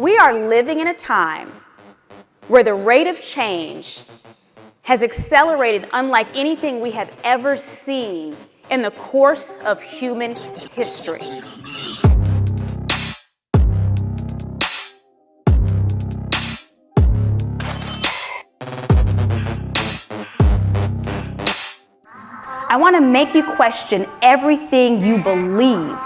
We are living in a time where the rate of change has accelerated unlike anything we have ever seen in the course of human history. I want to make you question everything you believe.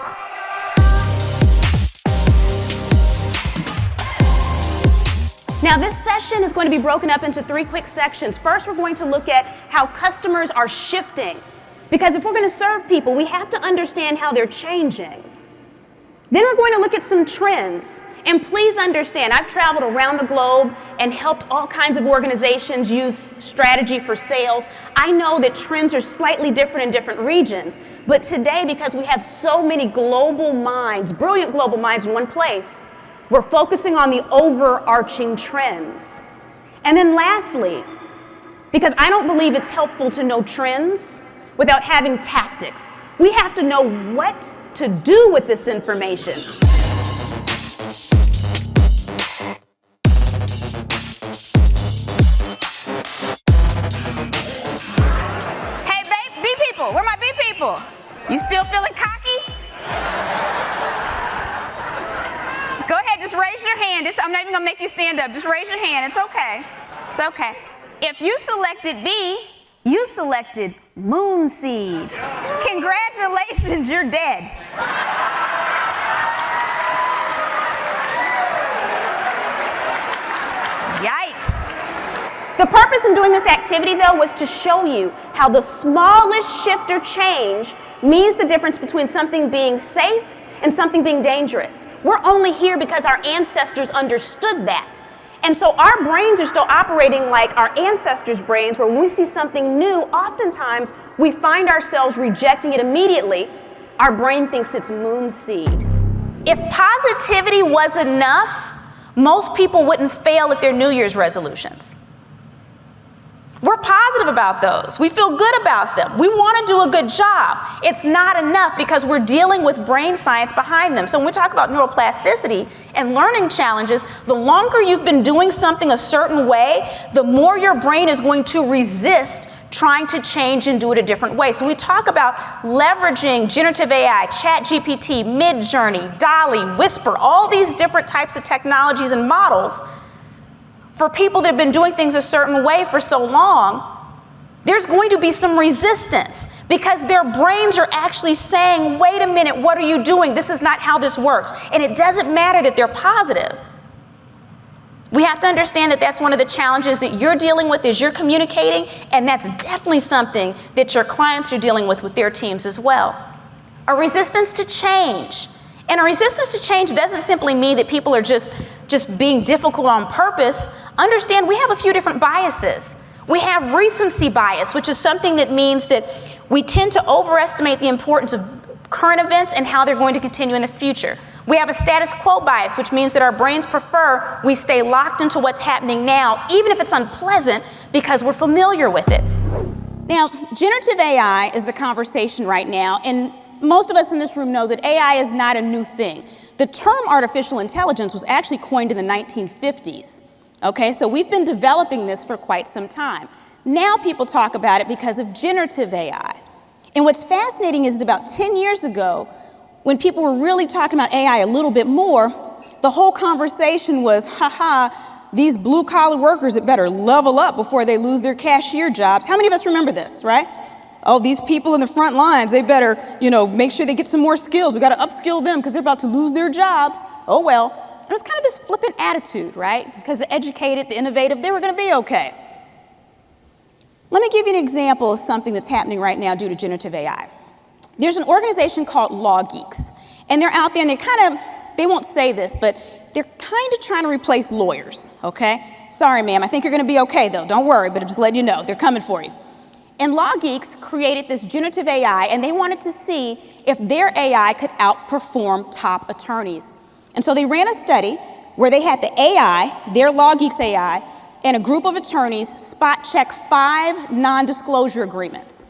Now, this session is going to be broken up into 3 quick sections. First, we're going to look at how customers are shifting. Because if we're going to serve people, we have to understand how they're changing. Then we're going to look at some trends. And please understand, I've traveled around the globe and helped all kinds of organizations use strategy for sales. I know that trends are slightly different in different regions. But today, because we have so many global minds, brilliant global minds in one place, we're focusing on the overarching trends. And then lastly, because I don't believe it's helpful to know trends without having tactics. We have to know what to do with this information. Hey, babe, B people, where are my B people? You still feeling cocky? Go ahead, just raise your hand. I'm not even gonna make you stand up. Just raise your hand, it's okay. It's okay. If you selected B, you selected moon seed. Congratulations, you're dead. Yikes. The purpose in doing this activity, though, was to show you how the smallest shift or change means the difference between something being safe and something being dangerous. We're only here because our ancestors understood that. And so our brains are still operating like our ancestors' brains, where when we see something new, oftentimes we find ourselves rejecting it immediately. Our brain thinks it's moon seed. If positivity was enough, most people wouldn't fail at their New Year's resolutions. We're positive about those. We feel good about them. We want to do a good job. It's not enough because we're dealing with brain science behind them. So when we talk about neuroplasticity and learning challenges, the longer you've been doing something a certain way, the more your brain is going to resist trying to change and do it a different way. So we talk about leveraging generative AI, ChatGPT, Midjourney, DALL-E, Whisper, all these different types of technologies and models. For people that have been doing things a certain way for so long, there's going to be some resistance because their brains are actually saying, wait a minute, what are you doing? This is not how this works. And it doesn't matter that they're positive. We have to understand that that's one of the challenges that you're dealing with as you're communicating, and that's definitely something that your clients are dealing with their teams as well. A resistance to change. And a resistance to change doesn't simply mean that people are just being difficult on purpose. Understand we have a few different biases. We have recency bias, which is something that means that we tend to overestimate the importance of current events and how they're going to continue in the future. We have a status quo bias, which means that our brains prefer we stay locked into what's happening now, even if it's unpleasant, because we're familiar with it. Now, generative AI is the conversation right now, and most of us in this room know that AI is not a new thing. The term artificial intelligence was actually coined in the 1950s. Okay, so we've been developing this for quite some time. Now people talk about it because of generative AI. And what's fascinating is that about 10 years ago, when people were really talking about AI a little bit more, the whole conversation was, these blue-collar workers had better level up before they lose their cashier jobs. How many of us remember this, right? Oh, these people in the front lines, they better, make sure they get some more skills. We got to upskill them because they're about to lose their jobs. Oh, well. It was kind of this flippant attitude, right? Because the educated, the innovative, they were going to be okay. Let me give you an example of something that's happening right now due to generative AI. There's an organization called Law Geeks, and they're out there, and they won't say this, but they're kind of trying to replace lawyers, okay? Sorry, ma'am, I think you're going to be okay, though. Don't worry, but I'm just letting you know, they're coming for you. And Law Geeks created this generative AI, and they wanted to see if their AI could outperform top attorneys. And so they ran a study where they had the AI, their Law Geeks AI, and a group of attorneys spot check 5 non-disclosure agreements.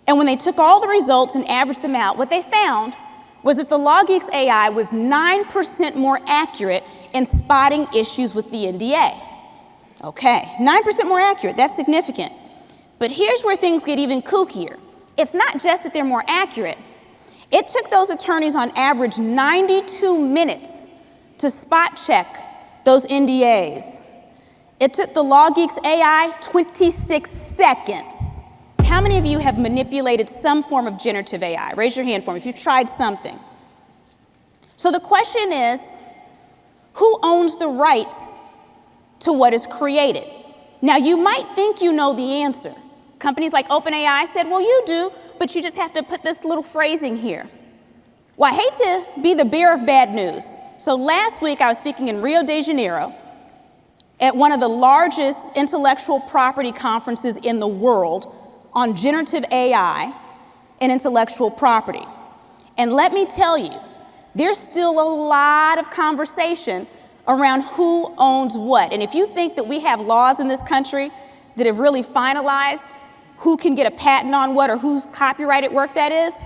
And when they took all the results and averaged them out, what they found was that the LawGeeks AI was 9% more accurate in spotting issues with the NDA. Okay, 9% more accurate, that's significant. But here's where things get even kookier. It's not just that they're more accurate. It took those attorneys on average 92 minutes to spot check those NDAs. It took the LawGeeks AI 26 seconds. How many of you have manipulated some form of generative AI? Raise your hand for me if you've tried something. So the question is, who owns the rights to what is created? Now, you might think you know the answer. Companies like OpenAI said, well, you do, but you just have to put this little phrasing here. Well, I hate to be the bearer of bad news. So last week, I was speaking in Rio de Janeiro at one of the largest intellectual property conferences in the world on generative AI and intellectual property. And let me tell you, there's still a lot of conversation around who owns what. And if you think that we have laws in this country that have really finalized who can get a patent on what or whose copyrighted work that is,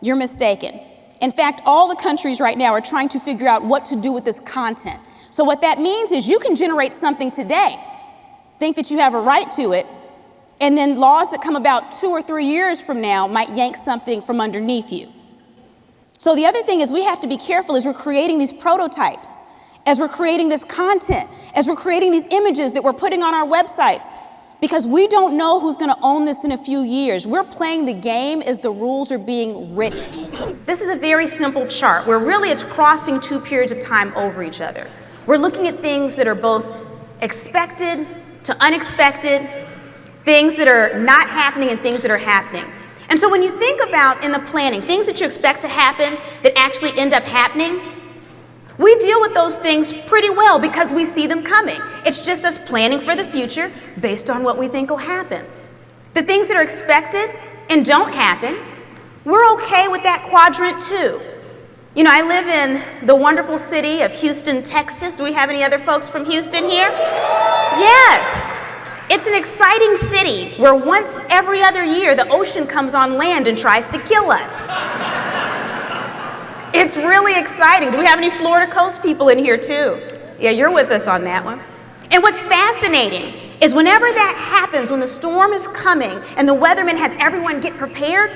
you're mistaken. In fact, all the countries right now are trying to figure out what to do with this content. So what that means is you can generate something today, think that you have a right to it, and then laws that come about 2 or 3 years from now might yank something from underneath you. So the other thing is we have to be careful as we're creating these prototypes, as we're creating this content, as we're creating these images that we're putting on our websites, because we don't know who's going to own this in a few years. We're playing the game as the rules are being written. This is a very simple chart where really it's crossing 2 periods of time over each other. We're looking at things that are both expected to unexpected, things that are not happening and things that are happening. And so when you think about in the planning, things that you expect to happen that actually end up happening, we deal with those things pretty well because we see them coming. It's just us planning for the future based on what we think will happen. The things that are expected and don't happen, we're okay with that quadrant too. You know, I live in the wonderful city of Houston, Texas. Do we have any other folks from Houston here? Yes. It's an exciting city where once every other year the ocean comes on land and tries to kill us. It's really exciting. Do we have any Florida coast people in here too? Yeah, you're with us on that one. And what's fascinating is whenever that happens, when the storm is coming and the weatherman has everyone get prepared,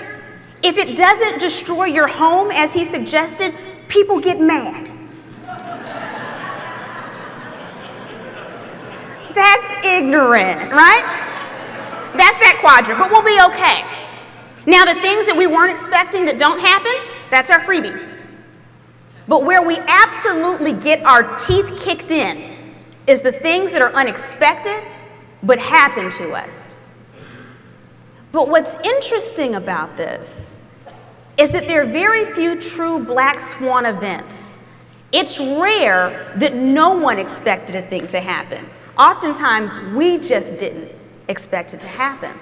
if it doesn't destroy your home as he suggested, people get mad. That's ignorant, right? That's that quadrant, but we'll be okay. Now, the things that we weren't expecting that don't happen, that's our freebie. But where we absolutely get our teeth kicked in is the things that are unexpected but happen to us. But what's interesting about this is that there are very few true black swan events. It's rare that no one expected a thing to happen. Oftentimes, we just didn't expect it to happen.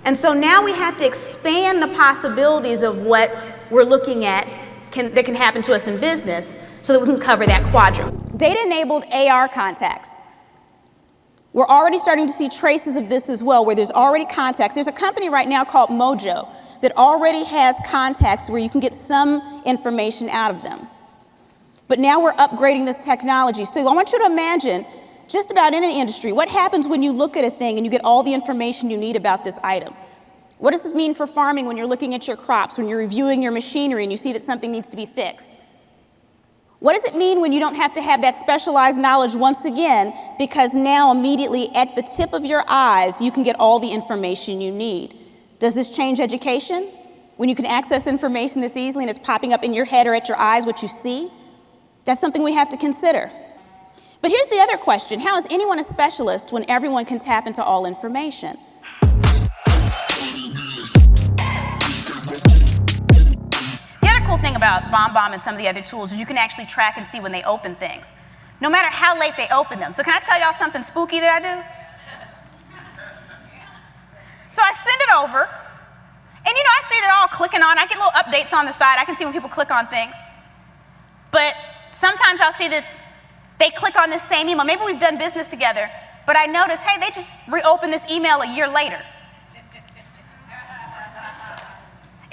And so now we have to expand the possibilities of what we're looking at that can happen to us in business so that we can cover that quadrant. Data-enabled AR contacts. We're already starting to see traces of this as well, where there's already contacts. There's a company right now called Mojo that already has contacts where you can get some information out of them. But now we're upgrading this technology. So I want you to imagine, just about in any industry, what happens when you look at a thing and you get all the information you need about this item? What does this mean for farming when you're looking at your crops, when you're reviewing your machinery and you see that something needs to be fixed? What does it mean when you don't have to have that specialized knowledge once again, because now immediately at the tip of your eyes, you can get all the information you need? Does this change education? When you can access information this easily and it's popping up in your head or at your eyes what you see? That's something we have to consider. But here's the other question. How is anyone a specialist when everyone can tap into all information? The other cool thing about BombBomb and some of the other tools is you can actually track and see when they open things, no matter how late they open them. So can I tell y'all something spooky that I do? So I send it over, and you know, I see they're all clicking on. I get little updates on the side. I can see when people click on things. But sometimes I'll see that they click on this same email. Maybe we've done business together, but I notice, hey, they just reopened this email a year later.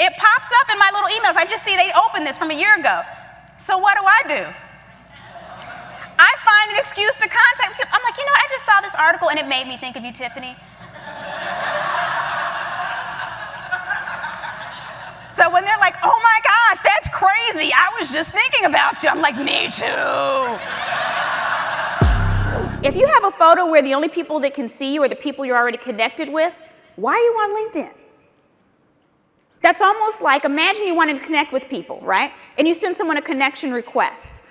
It pops up in my little emails. I just see they opened this from a year ago. So what do? I find an excuse to contact them. I'm like, I just saw this article and it made me think of you, Tiffany. So when they're like, oh my gosh, that's crazy, I was just thinking about you, I'm like, me too. If you have a photo where the only people that can see you are the people you're already connected with, why are you on LinkedIn? That's almost like, imagine you wanted to connect with people, right? And you send someone a connection request.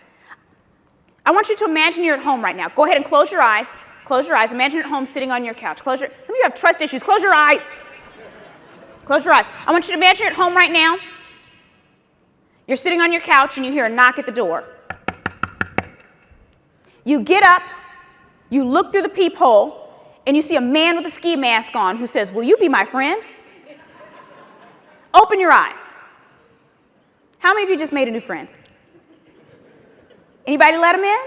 I want you to imagine you're at home right now. Go ahead and close your eyes. Close your eyes. Imagine you're at home sitting on your couch. Some of you have trust issues. Close your eyes. Close your eyes. I want you to imagine you're at home right now. You're sitting on your couch and you hear a knock at the door. You get up, you look through the peephole, and you see a man with a ski mask on who says, will you be my friend? Open your eyes. How many of you just made a new friend? Anybody let him in?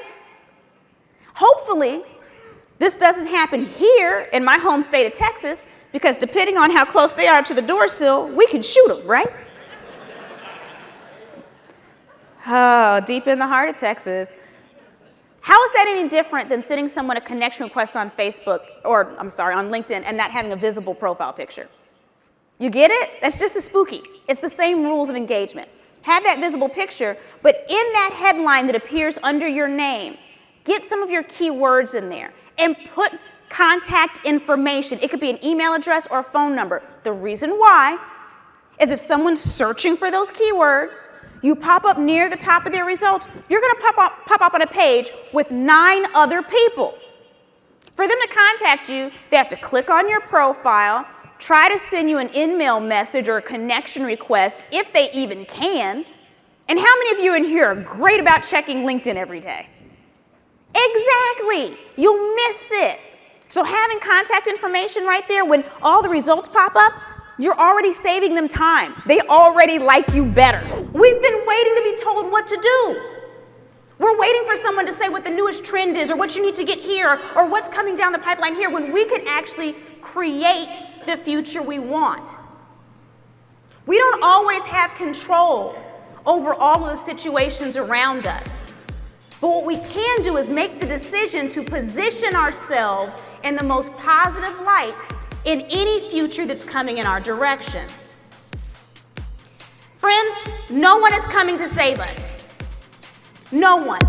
Hopefully, this doesn't happen here in my home state of Texas, because depending on how close they are to the door sill, we can shoot them, right? Oh, deep in the heart of Texas. How is that any different than sending someone a connection request on Facebook, or on LinkedIn, and not having a visible profile picture? You get it? That's just as spooky. It's the same rules of engagement. Have that visible picture, but in that headline that appears under your name, get some of your keywords in there and put contact information. It could be an email address or a phone number. The reason why is if someone's searching for those keywords, you pop up near the top of their results, you're going to pop up on a page with 9 other people. For them to contact you, they have to click on your profile, try to send you an in-mail message or a connection request, if they even can. And how many of you in here are great about checking LinkedIn every day? Exactly. You'll miss it. So having contact information right there when all the results pop up, you're already saving them time. They already like you better. We've been waiting to be told what to do. We're waiting for someone to say what the newest trend is, or what you need to get here, or what's coming down the pipeline here, when we could actually create the future we want. We don't always have control over all of the situations around us. But what we can do is make the decision to position ourselves in the most positive light in any future that's coming in our direction. Friends, no one is coming to save us. No one.